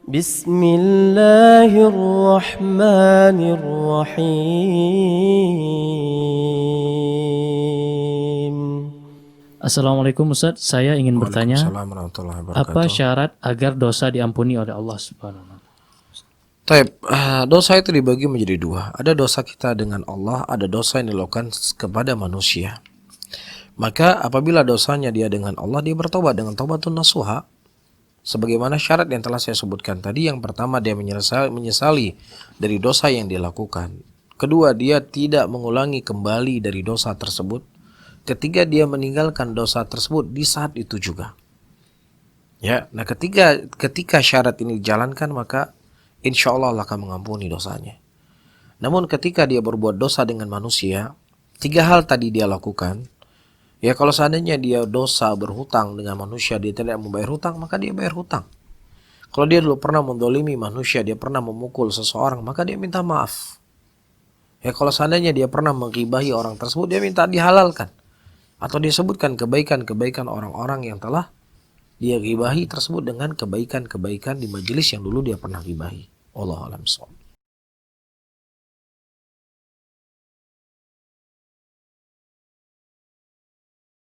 Bismillahirrahmanirrahim. Assalamualaikum Ustaz, saya ingin bertanya, Waalaikumsalam warahmatullahi apa wabarakatuh. syarat agar dosa diampuni oleh Allah Subhanahu wa Ta'ala? Dosa itu dibagi menjadi dua. Ada dosa kita dengan Allah, ada dosa yang dilakukan kepada manusia. Maka apabila dosanya dia dengan Allah, dia bertobat dengan taubatun nasuha. Sebagaimana syarat yang telah saya sebutkan tadi, yang pertama dia menyesali dari dosa yang dilakukan. Kedua, dia tidak mengulangi kembali dari dosa tersebut. Ketiga, dia meninggalkan dosa tersebut di saat itu juga. Ya, nah ketika syarat ini dijalankan, maka insya Allah Allah akan mengampuni dosanya. Namun ketika dia berbuat dosa dengan manusia, tiga hal tadi dia lakukan. Ya, kalau seandainya dia dosa berhutang dengan manusia, dia tidak membayar hutang, maka dia bayar hutang. Kalau dia dulu pernah mendolimi manusia, dia pernah memukul seseorang, maka dia minta maaf. Ya, kalau seandainya dia pernah menggibahi orang tersebut, dia minta dihalalkan. Atau dia sebutkan kebaikan-kebaikan orang-orang yang telah dia gibahi tersebut dengan kebaikan-kebaikan di majelis yang dulu dia pernah gibahi. Wallahu a'lam bishawab.